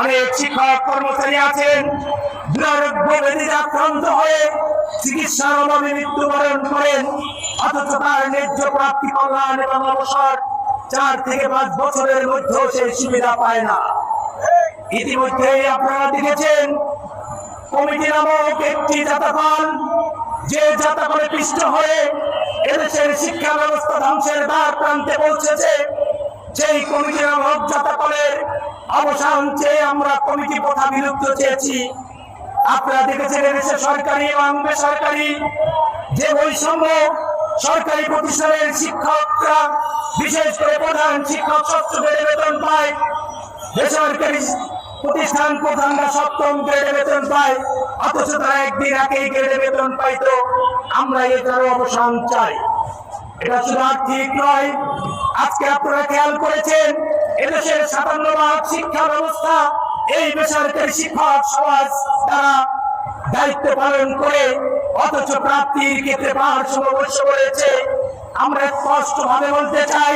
অনেক শিক্ষক কর্মচারী আছেন দুরারোগ্য ব্যাধিতে আক্রান্ত হয়ে চিকিৎসার অভাবে মৃত্যুবরণ করেন, অথচ তার ন্যায্য প্রাপ্তি কল্যাণ এবং অবসর 4 থেকে 5 বছরের মধ্যেও সেই সুবিধা পায় না। ইতিমধ্যেই আপনারা দেখেছেন কমিটি নামক একটি জাতকল, যে জাতকলে পিষ্ট হয়ে এদেশের শিক্ষা ব্যবস্থা ধ্বংসের দ্বার প্রান্তে পৌঁছেছে, সেই কমিটি নামক জাতকলের অবসান চেয়ে আমরা কমিটি প্রথা বিলুপ্ত চেয়েছি। আপনারা দেখেছেন এদেশে সরকারি এবং বেসরকারি যে বৈষম্য, সরকারি প্রতিষ্ঠানের শিক্ষকরা বিশেষ করে প্রধান শিক্ষক 6ষ্ঠ গ্রেডে বেতন পায়, বেসরকারি প্রতিষ্ঠান প্রধানরা 7ম গ্রেডে বেতন পায়, অথচ তারা একদিন একই গ্রেডে বেতন পাইতো। আমরা এটারও অবসান চাই। এটা শুধু আর্থিক নয়, আজকে আপনারা খেয়াল করেছেন এদেশের 57% শিক্ষা ব্যবস্থা এই বেসরকারি শিক্ষক সমাজ তারা দায়িত্ব পালন করে, অথচ প্রাপ্তির ক্ষেত্রে পার্শ্ববর্তী রয়েছে। আমরা স্পষ্ট ভাবে বলতে চাই,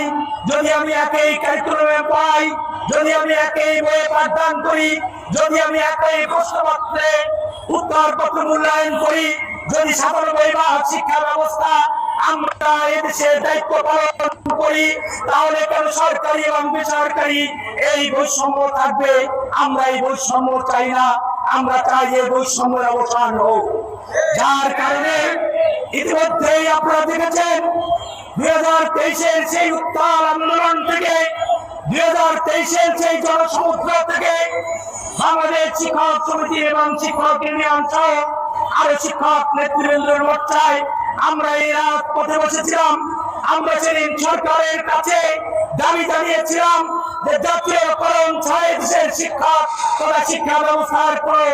যদি আমি একই কারিকুলামে পাই, যদি আমি একই বইয়ে পাঠদান করি, যদি আমি একই প্রশ্নপত্রে উত্তরপত্র মূল্যায়ন করি, যদি 97% শিক্ষা ব্যবস্থা আমরা এদেশে দায়িত্ব পালন করি, তাহলে কেন সরকারি এবং বেসরকারি এই বৈষম্য থাকবে? আমরা এই বৈষম্য চাই না, আমরা চাই যে বৈষম্যের অবসান হোক। যার কারণে ইতিমধ্যেই আপনারা দেখেছেন 2023-এর সেই উত্তাল আন্দোলন থেকে, 2023-এর সেই জনসমুদ্র থেকে বাংলাদেশ শিক্ষক সমিতি এবং শিক্ষক ইউনিয়ন সহ আরো শিক্ষক নেতৃবৃন্দের মোর্চায় আমরা এই রাত পথে বসেছিলাম। আমরা সেদিন সরকারের কাছে দাবি জানিয়েছিলাম যে জাতীয়করণ ছাড়া দেশের শিক্ষক তথা শিক্ষা ব্যবস্থার কোনো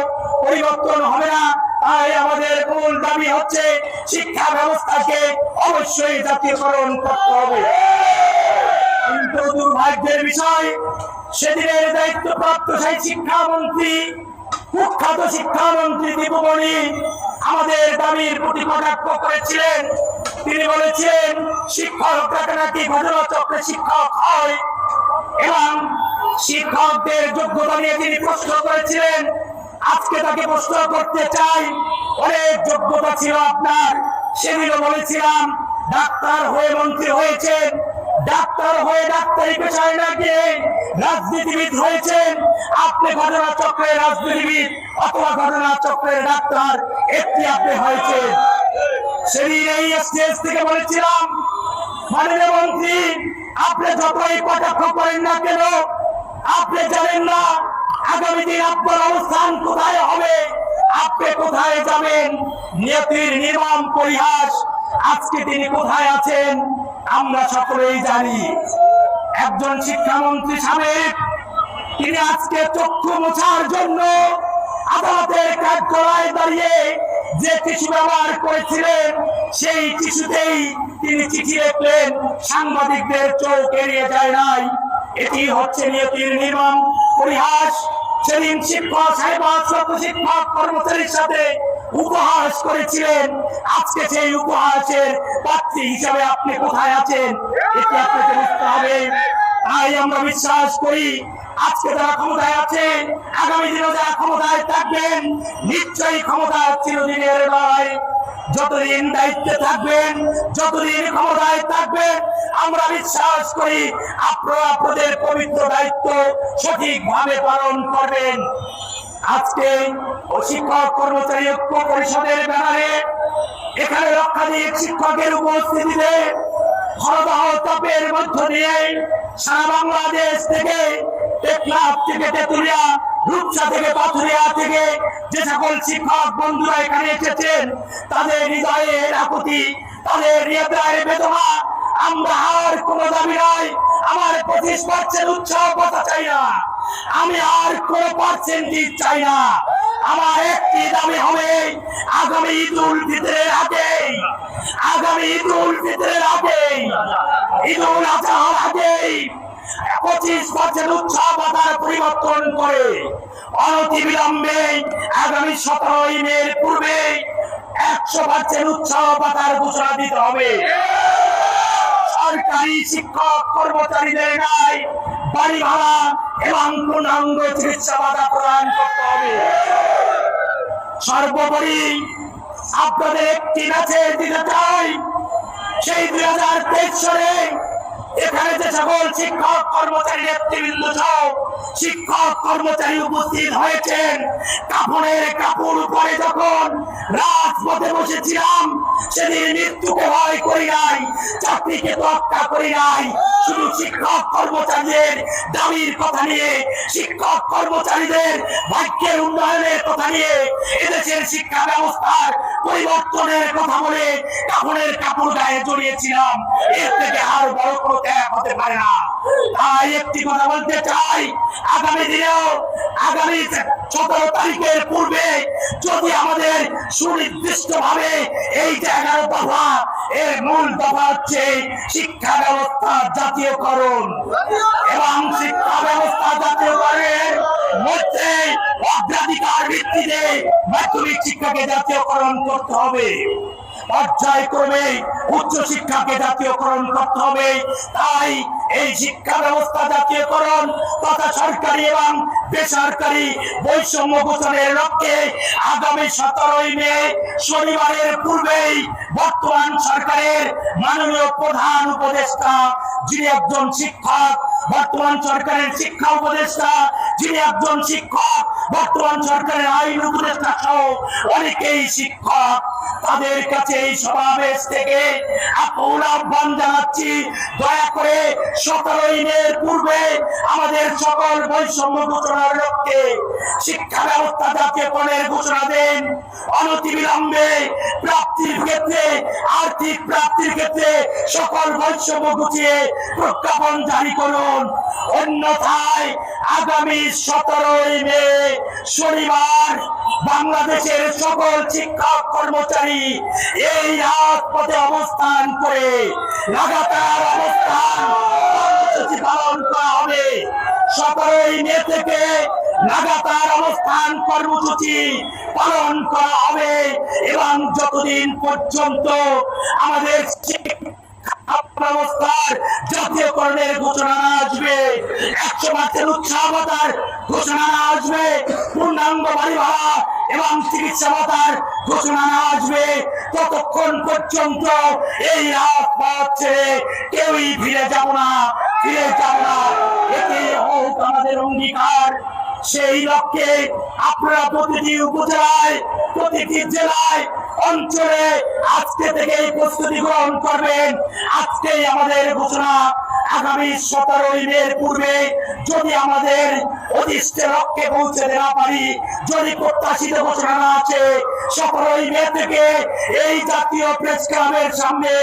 পরিবর্তন হবে না। তাই আমাদের মূল দাবি হচ্ছে শিক্ষা ব্যবস্থাকে অবশ্যই জাতীয়করণ করতে হবে। কিন্তু দুর্ভাগ্যের বিষয়, সেদিনের দায়িত্বপ্রাপ্ত সেই শিক্ষামন্ত্রী, কুখ্যাত শিক্ষামন্ত্রী দীপুমণি আমাদের দাবির প্রতি কটাক্ষ করেছিলেন। তিনি বলেছিলেন শিক্ষকরা নাকি ঘটনা চক্রে শিক্ষক হয় এবং শিক্ষকদের যোগ্যতা নিয়ে তিনি প্রশ্ন করেছিলেন। আজকে তাকে প্রশ্ন করতে চাই, অনেক যোগ্যতা ছিল আপনার। সেদিনও বলেছিলাম ডাক্তার হয়ে মন্ত্রী হয়েছেন, ডাক্তার হয়ে ডাক্তারি পেশায় না গিয়ে রাজনীতিবিদ হয়েছেন। আপনি ঘটনা চক্রের রাজনীতিবিদ অথবা ঘটনা চক্রের ডাক্তার, একটি আপনি হয়েছেন। সেদিন এই স্টেজ থেকে বলেছিলাম মাননীয় মন্ত্রী, আপনি যতই কটাক্ষ করেন না কেন, আপনি জানেন না আগামী দিন আপনার অবস্থান কোথায় হবে, আপনি কোথায় যাবেন। নিয়তির নির্মম পরিহাস, আজকে তিনি কোথায় আছেন আমরা সকলেই জানি। একজন শিক্ষামন্ত্রী সাবেক, তিনি আজকে চক্ষু মোছার জন্য আদালতের কাঠগড়ায় দাঁড়িয়ে যে টিস্যু ব্যবহার করেছিলেন, সেই টিস্যুতেই তিনি চিঠি লিখলেন, সাংবাদিকদের চোখ এড়িয়ে যায় নাই। এটি হচ্ছে নিয়তির নির্মম পরিহাস। সেদিন শিক্ষক সাহেব শিক্ষক কর্মচারীর সাথে উপহাস করেছিলেন, আজকে সেই উপহাসের পাত্রী হিসাবে আপনি কোথায় আছেন এটি আপনাকে বুঝতে হবে। তাই আমরা বিশ্বাস করি আজকে যারা ক্ষমতায় আছে, আগামী দিনে যারা ক্ষমতায় থাকবেন, নিশ্চয়ই ক্ষমতা চিরদিনের নয়। যতদিন দায়িত্বে থাকবেন, যতদিন ক্ষমতায় থাকবেন, আমরা বিশ্বাস করি আপনারা আপনাদের পবিত্র দায়িত্ব সঠিকভাবে পালন করবেন। আজকে শিক্ষক কর্মচারী ঐক্য পরিষদের ব্যানারে এখানে লক্ষাধিক শিক্ষকের উপস্থিতিতে খরদাহ তাপের মধ্য দিয়ে সারা বাংলাদেশ থেকে, টেকনাফ থেকে তেতুলিয়া, রূপসা থেকে পাথুরিয়া থেকে যে সকল শিক্ষক বন্ধুরা এখানে এসেছেন, তাদের হৃদয়ের আকুতি, তাদের হৃদয়ের বেদনা। আমরা আর কোনো দাবি নাই, আমার 25% উৎসাহ কথা চাই না, আমি আর কোনো পার্সেন্টেজ চাই না। আমার একটি দাবি হবে, আগামী ঈদুল ফিতরের আগে, আগামী ঈদুল ফিতরের আগে, ঈদুল আজহার আগে 25% উৎসাহ ভাতার পরিবর্তন করে অনতিবিলম্বে আগামী 17 মের পূর্বে 100% উৎসাহ ভাতার ঘোষণা দিতে হবে। সরকারি শিক্ষক কর্মচারীদের নাই, বাড়ি ভাড়া এবং পূর্ণাঙ্গ চিকিৎসা ভাতা প্রদান করতে হবে। সর্বোপরি আপনাদের একটি মেসেজ দিতে চাই, সেই 2023 সালে এখানে যে সকল শিক্ষক কর্মচারী নেতৃবৃন্দ সহ শিক্ষক কর্মচারী উপস্থিত হয়েছেন, কাফনের কাপড় পরে যখন রাজপথে বসেছিলাম, সেদিন মৃত্যুকে ভয় করি নাই, চাকরিকে তোয়াক্কা করি নাই। শুধু শিক্ষক কর্মচারীদের দাবির কথা নিয়ে, শিক্ষক কর্মচারীদের ভাগ্যের উন্নয়নের কথা নিয়ে, এদেশের শিক্ষা ব্যবস্থার পরিবর্তনের কথা বলে কাফনের কাপড় গায়ে জড়িয়েছিলাম। এর থেকে আর বড় কোনো ত্যাগ হতে পারে না। তাই একটি কথা বলতে চাই, আগামী দিনেও আগামী 17 তারিখের পূর্বে যদি আমাদের সুনির্দিষ্ট ভাবে এই যে 11 দফা, এর মূল দফা হচ্ছে শিক্ষা ব্যবস্থা জাতীয়করণ, এবং শিক্ষা ব্যবস্থা জাতীয়করণের মধ্যে অগ্রাধিকার ভিত্তিতে মাধ্যমিক শিক্ষাকে জাতীয়করণ করতে হবে, পর্যায়ক্রমে উচ্চ শিক্ষাকে জাতীয়করণ করতে হবে। তাই এই শিক্ষা ব্যবস্থা জাতীয়করণ তথা সরকারি এবং বেসরকারি বৈষম্য ঘোষণের লক্ষ্যে আগামী 17 মে শনিবারের পূর্বেই বর্তমান সরকারের মাননীয় প্রধান উপদেষ্টা, যিনি একজন শিক্ষক, বর্তমান সরকারের শিক্ষা উপদেষ্টা যিনি একজন শিক্ষক, বর্তমান সরকারের আইন উপদেষ্টা সহ অনেকেই শিক্ষক, তাদের কাছে এই সমাবেশ থেকে আহ্বান জানাচ্ছি, দয়া করে 17 মের পূর্বে আমাদের সকল বৈষম্য ঘোষণার লক্ষ্যে শিক্ষা ব্যবস্থা জাতীয়করণের ঘোষণা দেন। অনতিবিলম্বে প্রাপ্তির ক্ষেত্রে, আর্থিক প্রাপ্তির ক্ষেত্রে সকল বৈষম্য ঘুচিয়ে প্রজ্ঞাপন জারি করুন। অন্যথায় আগামী 17 মে শনিবার বাংলাদেশের সকল শিক্ষক কর্মচারী এই রাজপথে অবস্থান করে লাগাতার অবস্থান কর্মসূচি পালন করা হবে। 17 মে থেকে লাগাতার অবস্থান কর্মসূচি পালন করা হবে, এবং যতদিন পর্যন্ত আমাদের ব্যবস্থার জাতীয়করণের ঘোষণা না আসবে, 100% উৎসাহ ভাতার ঘোষণা না আসবে, পূর্ণাঙ্গ বাড়ি ভাড়া এবং চিকিৎসা ভাতার ঘোষণা না আসবে, ততক্ষণ পর্যন্ত এই রাজপথ ছেড়ে কেউই ফিরে যাব না। এটি হোক আমাদের অঙ্গীকার। সেই লক্ষ্যে আপনারা প্রতিটি উপজেলায়, প্রতিটি জেলায়, অঞ্চলে আজকে থেকে প্রস্তুতি গ্রহণ করবেন। আজকেই আমাদের ঘোষণা, আগামী 17 মের পূর্বে যদি আমাদের অদৃষ্ট লক্ষ্যে পৌঁছতে না পারি, যদি প্রত্যাশিত ঘোষণা না আছে, 17 মে থেকে এই জাতীয় প্রেস ক্লাবের সামনে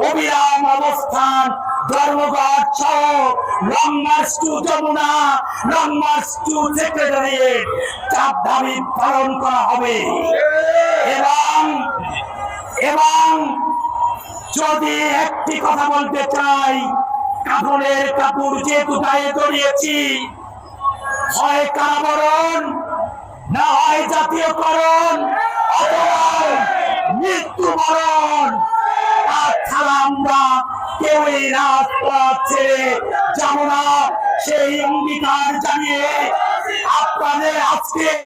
অবিরাম অবস্থান, ধর্মঘট সহ long march to Jamuna, long march to secretariat চাপ দাবি পালন করা হবে। এবং যদি একটি কথা বলতে চাই, কাফনের কাপড় যেহেতু গায়ে জড়িয়েছি, হয় কারাবরণ, না হয় জাতীয়করণ, অথবা মৃত্যুবরণ, তাছাড়া আমরা কেউই রাজপথ ছেড়ে যাব না। সেই অঙ্গীকার জানিয়ে আপনাদের আজকে